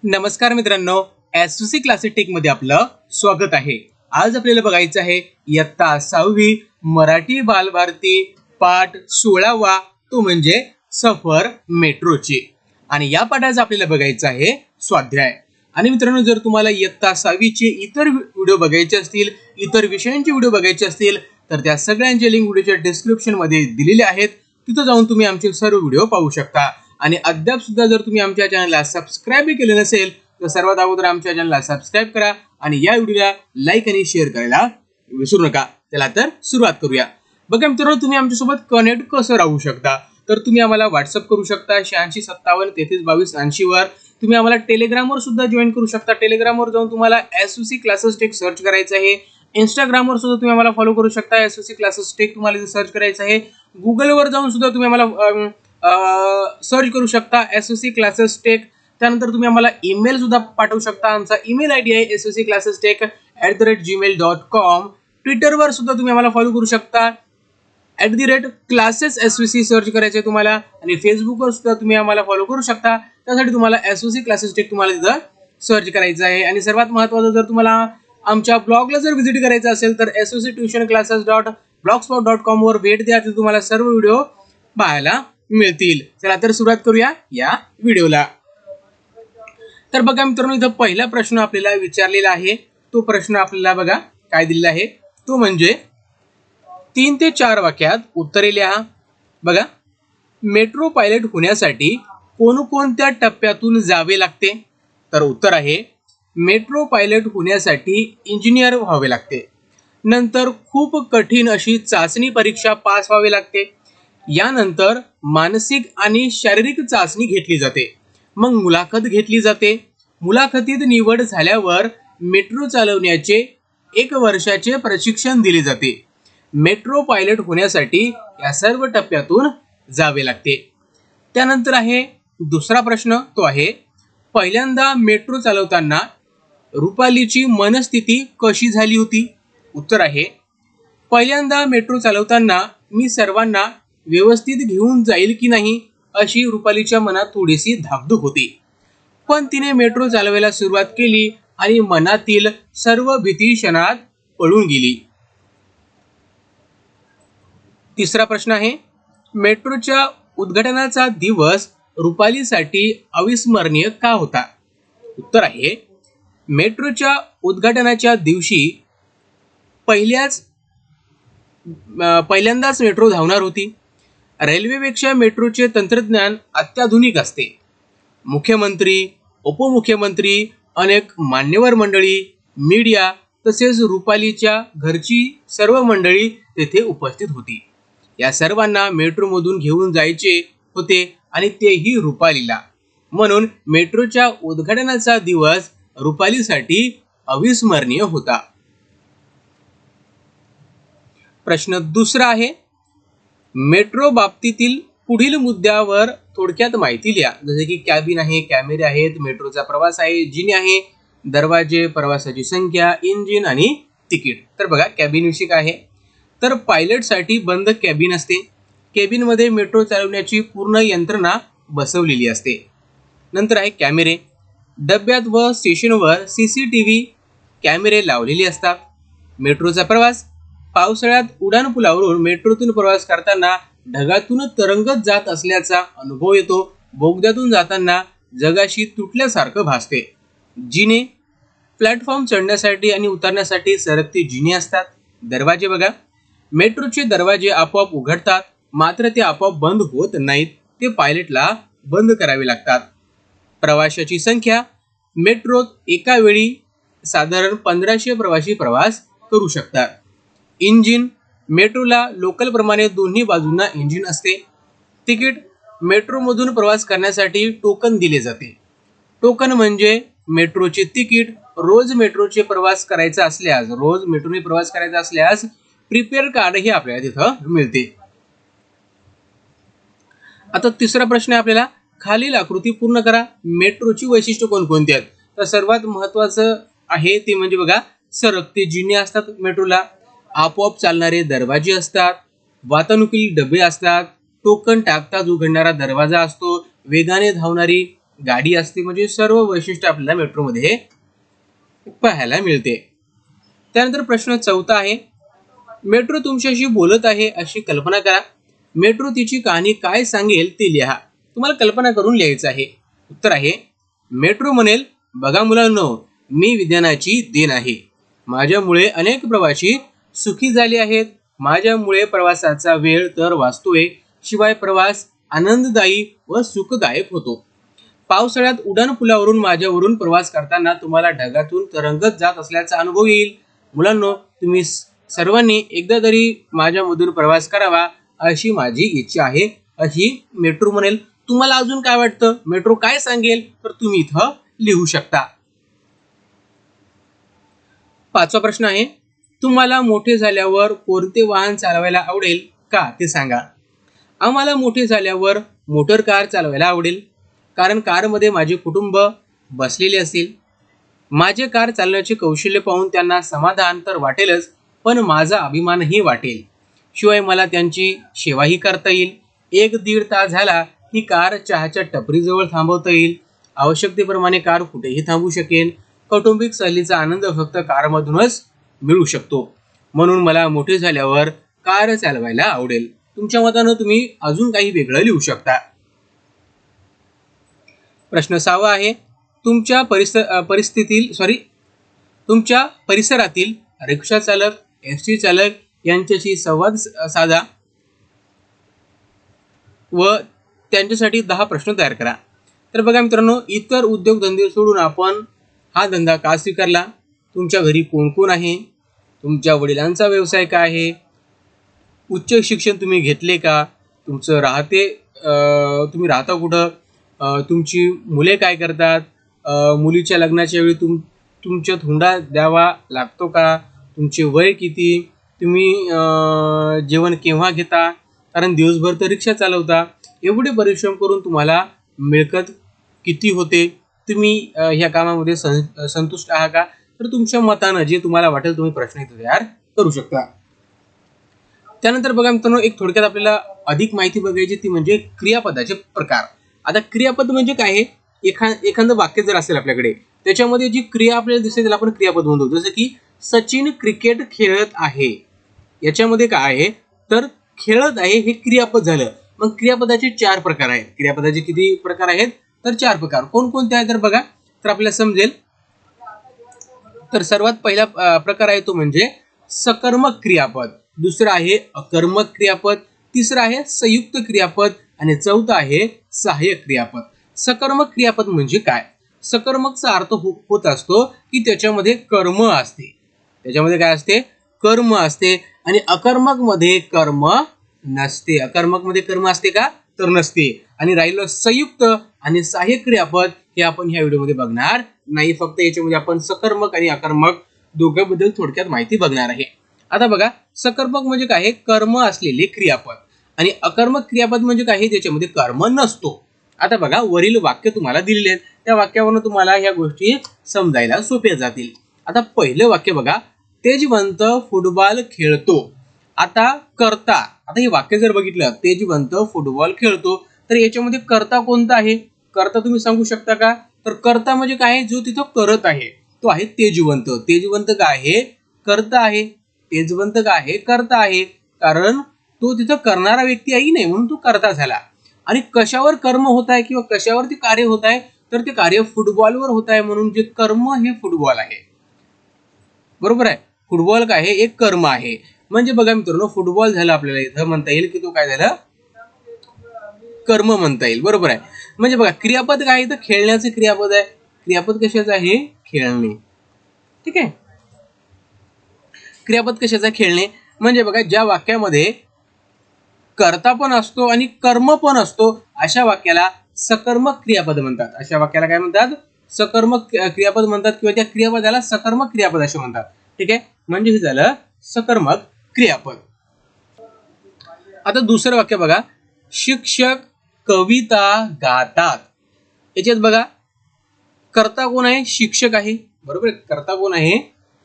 नमस्कार मित्रांनो, SOC classic take मध्ये आपलं स्वागत आहे। आज आपल्याला बघायचं आहे इयत्ता 6वी मराठी बालभारती पाठ 16वा, तो म्हणजे सफर मेट्रोची। आणि या पाठाचं आपल्याला बघायचं आहे स्वाध्याय। आणि मित्रांनो, जर तुम्हाला इयत्ता 6वी चे इतर व्हिडिओ बघायचे असतील, इतर विषयांचे व्हिडिओ बघायचे असतील, तर त्या सगळ्यांचे लिंक व्हिडिओच्या डिस्क्रिप्शन मध्ये दिलेले आहेत। तिथे जाऊन तुम्ही आमचे सर्व व्हिडिओ पाहू शकता। आणि अद्याप सुद्धा जर तुम्ही आमच्या चॅनलला सबस्क्राइब केले नसेल तर सर्वात अगोदर आमच्या चॅनलला सबस्क्राइब करा आणि या व्हिडिओला लाईक आणि शेअर करायला विसरू नका। चला तर सुरुवात करूया। बघा मित्रांनो, तुम्ही आमच्यासोबत कनेक्ट कसं राहू शकता, तर तुम्ही आम्हाला व्हॉट्सअप करू शकता 8657332280 वर। तुम्ही आम्हाला टेलिग्राम वर सुद्धा जॉइन करू शकता। टेलिग्राम वर जाऊन तुम्हाला एसओसी क्लासेस टेक सर्च करायचं आहे। इंस्टाग्राम वर सुद्धा तुम्ही आम्हाला फॉलो करू शकता, एसओसी क्लासेस टेक तुम्हाला सर्च करायचं आहे। गुगल वर जाऊन सुद्धा तुम्ही आम्हाला सर्च करू शकता एसओसी क्लासेस टेक। त्यानंतर तुम्ही आम्हाला ईमेल सुद्धा पाठवू शकता। आमचा ईमेल आयडी आहे soclassestech@gmail.com। ट्विटर वर सुद्धा तुम्ही आम्हाला फॉलो करू शकता @classes_svc सर्च करायचे तुम्हाला। आणि फेसबुक वर सुद्धा तुम्ही आम्हाला फॉलो करू शकता। त्यासाठी तुम्हाला एसओसी क्लासेस टेक तुम्हाला तिथं सर्च करायचं आहे। आणि सर्वात महत्त्वाचं, जर तुम्हाला आमच्या ब्लॉगला जर व्हिजिट करायचं असेल तर socituitionclasses.blogspot.com वर भेट द्या। तिथे तुम्हाला सर्व व्हिडिओ पाहायला मिळतील। चला तर सुरुवात करूया या व्हिडिओला। तर बघा मित्रांनो, इथं पहिला प्रश्न आपल्याला विचारलेला आहे। तो प्रश्न आपल्याला बघा काय दिलेला आहे, तो म्हणजे 3 ते 4 वाक्यात उत्तरे लिहा। बघा, मेट्रो पायलट होण्यासाठी कोणकोणत्या टप्प्यातून जावे लागते? तर उत्तर आहे मेट्रो पायलट होण्यासाठी इंजिनियर व्हावे लागते। नंतर खूप कठीण अशी चाचणी परीक्षा पास व्हावे लागते। यानंतर मानसिक आणि शारीरिक चाचणी घेतली जाते, मग मुलाखत घेतली जाते। मुलाखतीत निवड झाल्यावर मेट्रो चालवण्याचे 1 वर्षाचे प्रशिक्षण दिले जाते। मेट्रो पायलट होण्यासाठी या सर्व टप्प्यातून जावे लागते। त्यानंतर आहे दुसरा प्रश्न, तो आहे पहिल्यांदा मेट्रो चालवताना रुपालीची मनस्थिती कशी झाली होती? उत्तर आहे पहिल्यांदा मेट्रो चालवताना मी सर्वांना व्यवस्थित घेऊन जाईल की नाही अशी रुपालीच्या मनात थोडीशी धाकधूक होती, पण तिने मेट्रो चालवायला सुरुवात केली आणि मनातील सर्व भीती क्षणात पळून गेली। तिसरा प्रश्न आहे मेट्रोच्या उद्घाटनाचा दिवस रुपालीसाठी अविस्मरणीय का होता? उत्तर आहे मेट्रोच्या उद्घाटनाच्या दिवशी पहिल्यांदाच मेट्रो धावणार होती। रेल्वेपेक्षा मेट्रोचे तंत्रज्ञान अत्याधुनिक असते। मुख्यमंत्री, उपमुख्यमंत्री, अनेक मान्यवर मंडळी, मीडिया तसेच रुपालीच्या घरची सर्व मंडळी तेथे उपस्थित होती। या सर्वांना मेट्रोमधून घेऊन जायचे होते आणि तेही रुपालीला, म्हणून मेट्रोच्या उद्घाटनाचा दिवस रुपालीसाठी अविस्मरणीय होता। प्रश्न दुसरा आहे मेट्रो बाबतीतील पुढील मुद्द्यावर थोडक्यात माहिती लिहा। जसे की कॅबिन आहे, कॅमेरे आहेत, मेट्रोचा प्रवास आहे, जिने आहे, दरवाजे, प्रवासाची संख्या, इंजिन आणि तिकीट। तर बघा कॅबिन विषयी काय आहे, तर पायलटसाठी बंद कॅबिन असते। कॅबिन मध्ये मेट्रो चालवण्याची पूर्ण यंत्रणा बसवलेली असते। नंतर आहे कॅमेरे, डब्यात व स्टेशनवर सीसीटीव्ही कॅमेरे लावलेले असतात। मेट्रोचा प्रवास, पावसाळ्यात उड्डाण पुलावरून मेट्रोतून प्रवास करताना ढगातून तरंगत जात असल्याचा अनुभव येतो। बोगद्यातून जाताना जगाशी तुटल्यासारखं भासते। जिने, प्लॅटफॉर्म चढण्यासाठी आणि उतरण्यासाठी सरकते जिने असतात। दरवाजे, बघा मेट्रोचे दरवाजे आपोआप उघडतात, मात्र ते आपोआप बंद होत नाहीत, ते पायलटला बंद करावे लागतात। प्रवाशाची संख्या, मेट्रोत एका वेळी साधारण 1500 प्रवासी प्रवास करू शकतात। इंजिन, मेट्रोला लोकल प्रमाणे दोन्ही बाजूंना इंजिन असते। तिकीट, मेट्रोमधून प्रवास करण्यासाठी टोकन दिले जाते। टोकन म्हणजे मेट्रोचे तिकीट। रोज मेट्रोने प्रवास करायचा असल्यास प्रीपेड कार्ड हे आपल्याला तिथं मिळते। आता तिसरा प्रश्न आहे आपल्याला, खालील आकृती पूर्ण करा। मेट्रोची वैशिष्ट्य कोणकोणती आहेत? तर सर्वात महत्त्वाचं आहे ते म्हणजे बघा सरकते जिने असतात मेट्रोला, आपोआप चालणारे दरवाजे असतात, वातानुकूलित डबे असतात, टोकन टाकताच उघडणारा दरवाजा असतो, वेगाने धावणारी गाडी असते म्हणजे सर्व वैशिष्ट्य आपल्याला मेट्रोमध्ये पाहायला मिळते. त्यानंतर प्रश्न 4 आहे, मेट्रो तुमच्याशी बोलत आहे अशी कल्पना करा. मेट्रो तिची कहाणी काय सांगेल ते लिहा. तुम्हाला कल्पना करून लिहायचं आहे. उत्तर आहे, मेट्रो म्हणेल, बघा मुलांनो, मी विज्ञानाची देण आहे. माझ्यामुळे अनेक प्रवासी सुखी झाले आहेत. माझ्यामुळे प्रवासाचा वेळ तर वाचतोय, शिवाय प्रवास आनंददायी व सुखदायक होतो. पावसाळ्यात उड्डाण पुलावरून माझ्यावरून प्रवास करताना तुम्हाला ढगातून तरंगत जात असल्याचा अनुभव येईल. मुलांनो, तुम्ही सर्वांनी एकदा तरी माझ्यामधून प्रवास करावा अशी माझी इच्छा आहे, अशी मेट्रो म्हणेल. तुम्हाला अजून काय वाटतं, मेट्रो काय सांगेल, तर तुम्ही इथं लिहू शकता. 5वा प्रश्न आहे, तुम्हाला मोठे झाल्यावर कोणते वाहन चालवायला आवडेल का ते सांगा. आम्हाला मोठे झाल्यावर मोटर कार चालवायला आवडेल, कारण कारमध्ये माझे कुटुंब बसलेले असेल. माझे कार चालवण्याचे कौशल्य पाहून त्यांना समाधान तर वाटेलच, पण माझा अभिमानही वाटेल. शिवाय मला त्यांची सेवाही करता येईल. 1-1.5 तास झाला की कार चहाच्या टपरीजवळ थांबवता येईल. आवश्यकतेप्रमाणे कार कुठेही थांबू शकेल. कौटुंबिक सहलीचा आनंद फक्त कारमधूनच मिळू शकतो. म्हणून मला मोठे झाल्यावर कार चालवायला आवडेल. तुमच्या मतानं तुम्ही अजून काही वेगळं लिहू शकता. प्रश्न 6 आहे, तुमच्या परिसरातील रिक्षा चालक, एसटी चालक यांच्याशी संवाद साधा व त्यांच्यासाठी 10 प्रश्न तयार करा. तर बघा मित्रांनो, इतर उद्योगधंदे सोडून आपण हा धंदा का स्वीकारला? तुमच्या घरी कोण कोण आहे? तुमच्या वडिलांचा व्यवसाय काय आहे? उच्च शिक्षण तुम्ही घेतले का? तुम्ही राहता कुठं? तुमची मुले काय करतात? मुलीच्या लग्नाच्या वेळी तुमच्यात हुंडा द्यावा लागतो का? तुमचे वय किती? तुम्ही जेवण केव्हा घेता? कारण दिवसभर तर रिक्षा चालवता. एवढे परिश्रम करून तुम्हाला मिळकत किती होते? तुम्ही ह्या कामामध्ये संतुष्ट आहात का? तर तुमच्या मतानं जे तुम्हाला वाटेल तुम्ही प्रश्न इथे तयार करू शकता. त्यानंतर बघा मित्रांनो, एक थोडक्यात आपल्याला अधिक माहिती बघायची, ती म्हणजे क्रियापदाचे प्रकार. आता क्रियापद म्हणजे काय आहे? एखादं वाक्य जर असेल आपल्याकडे, त्याच्यामध्ये जी क्रिया आपल्याला दिसते त्याला आपण क्रियापद म्हणतो. जसं की सचिन क्रिकेट खेळत आहे. याच्यामध्ये काय आहे, तर खेळत आहे हे क्रियापद झालं. मग क्रियापदाचे 4 प्रकार आहेत. क्रियापदाचे किती प्रकार आहेत? तर 4 प्रकार. कोणकोणते आहेत तर बघा, तर आपल्याला समजेल. तर सर्वात पहिला प्रकार आहे तो म्हणजे सकर्मक क्रियापद. दुसरा आहे अकर्मक क्रियापद. तिसरा आहे संयुक्त क्रियापद आणि चौथा आहे सहाय्यक क्रियापद. सकर्मक क्रियापद म्हणजे काय? सकर्मकचा अर्थ होत असतो की त्याच्यामध्ये कर्म असते. त्याच्यामध्ये काय असते? कर्म असते. आणि अकर्मक मध्ये कर्म नसते. अकर्मक मध्ये कर्म असते का? तर नसते. आणि राहिलं संयुक्त आणि सहाय्यक क्रियापद, हे आपण ह्या व्हिडिओमध्ये बघणार नाही. फक्त याच्यामध्ये आपण सकर्मक आणि अकर्मक दोघांबद्दल थोडक्यात माहिती बघणार आहे. आता बघा, सकर्मक म्हणजे काय? कर्म असलेले क्रियापद. आणि अकर्मक क्रियापद म्हणजे काय? ज्याच्यामध्ये कर्म नसतो. आता बघा, वरील वाक्य तुम्हाला दिलेले आहेत. त्या वाक्यावरून तुम्हाला ह्या गोष्टी समजायला सोप्या जातील. आता पहिलं वाक्य बघा, तेजवंत फुटबॉल खेळतो. आता कर्ता, आता हे वाक्य जर बघितलं, तेजवंत फुटबॉल खेळतो, तर याच्यामध्ये कर्ता कोणता आहे? कर्ता तुम्ही सांगू शकता का? तर कर्ता म्हणजे काय? जो तिथं करत आहे तो आहे तेजवंत. तेजवंत काय आहे? कर्ता आहे. तेजवंत काय आहे? कर्ता आहे. कारण तो तिथं करणारा व्यक्ती आहे नाही, म्हणून तो कर्ता झाला. आणि कशावर कर्म होत आहे किंवा कशावर ते कार्य होत आहे? तर ते कार्य फुटबॉलवर होत आहे, म्हणून जे कर्म हे फुटबॉल आहे. बरोबर आहे. फुटबॉल काय आहे? एक कर्म आहे. म्हणजे बघा मित्रांनो, फुटबॉल झालं आपल्याला इथं म्हणता येईल की तो काय झालं? कर्म म्हणता येईल. बरोबर आहे. म्हणजे बघा, क्रियापद काय आहे? तर खेळण्याचे क्रियापद आहे. क्रियापद कशाचं आहे? खेळणे. ठीक आहे. क्रियापद कशाचं? खेळणे. म्हणजे बघा, ज्या वाक्यामध्ये कर्ता पण असतो आणि कर्म पण असतो, अशा वाक्याला सकर्मक क्रियापद म्हणतात. अशा वाक्याला काय म्हणतात? सकर्मक क्रियापद म्हणतात, किंवा त्या क्रियापदाला सकर्मक क्रियापद असे म्हणतात. ठीक आहे. म्हणजे हे झालं सकर्मक क्रियापद. आता दुसरं वाक्य बघा, शिक्षक कविता गातात. याच्यात बघा, कर्ता कोण आहे? शिक्षक आहे. बरोबर आहे. कर्ता कोण आहे?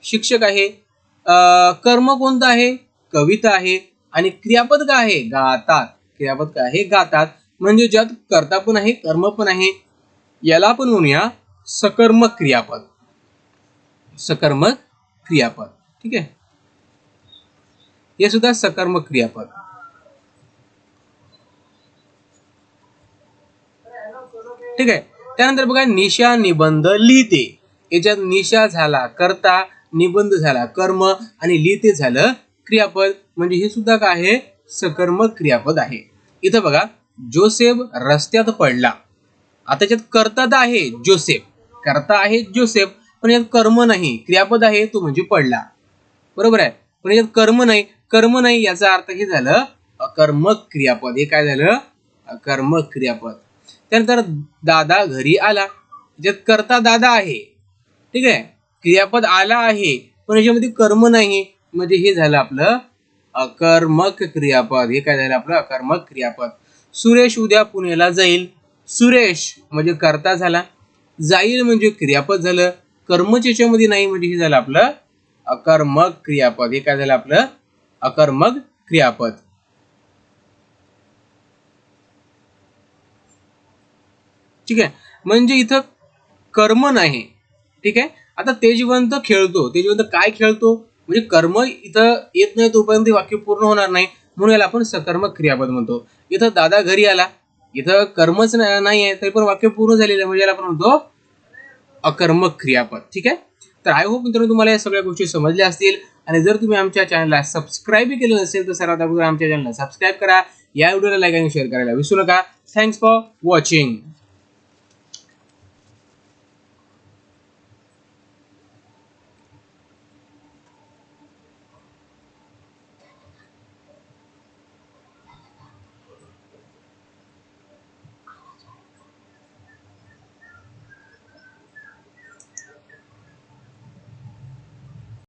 शिक्षक आहे. कर्म कोणतं आहे? कविता आहे. आणि क्रियापद काय आहे? गातात. क्रियापद काय आहे? गातात. म्हणजे ज्यात कर्ता पण आहे, कर्म पण आहे. याला आपण म्हणूया सकर्मक क्रियापद. सकर्मक क्रियापद. ठीक आहे, हे सुद्धा सकर्मक क्रियापद. ठीक आहे. त्यानंतर बघा निशा निबंध लिहिते. याच्यात निशा झाला कर्ता, निबंध झाला कर्म आणि लिहिते झालं क्रियापद. म्हणजे हे सुद्धा काय आहे, सकर्मक क्रियापद आहे. इथं बघा जोसेफ रस्त्यात पडला. आता याच्यात कर्ता तर आहे जोसेफ, कर्ता आहे जोसेफ, पण यात कर्म नाही, क्रियापद आहे तो म्हणजे पडला. बरोबर आहे. पण यात कर्म नाही, कर्म नाही याचा अर्थ हे झालं अकर्मक क्रियापद. हे काय झालं, अकर्मक क्रियापद. त्यानंतर दादा घरी आला. याच्यात कर्ता दादा आहे. ठीक आहे, क्रियापद आला आहे पण याच्यामध्ये कर्म नाही, म्हणजे हे झालं आपलं अकर्मक क्रियापद. हे काय झालं आपलं अकर्मक क्रियापद. सुरेश उद्या पुण्याला जाईल. सुरेश म्हणजे कर्ता झाला, जाईल म्हणजे क्रियापद झालं, कर्मच याच्यामध्ये नाही म्हणजे हे झालं आपलं अकर्मक क्रियापद. हे काय झालं आपलं अकर्मक क्रियापद. ठीक आहे, म्हणजे इथं कर्म नाही. ठीक आहे. आता तेजवंत खेळतो. तेजवंत काय खेळतो, म्हणजे कर्म इथं येत नाही तोपर्यंत वाक्य पूर्ण होणार नाही, म्हणून याला आपण सकर्मक क्रियापद म्हणतो. इथं दादा घरी आला, इथं कर्मच नाही आहे तरी पण वाक्य पूर्ण झालेलं आहे, म्हणजे याला आपण म्हणतो अकर्मक क्रियापद. ठीक आहे. तर आय होप मित्रांनो तुम्हाला या सगळ्या गोष्टी समजल्या असतील. आणि जर तुम्ही आमच्या चॅनलला सबस्क्राईब केलं नसेल तर सर्वात अगोदर आमच्या चॅनलला सबस्क्राईब करा. या व्हिडिओला लाईक आणि शेअर करायला विसरू नका. Thanks for watching.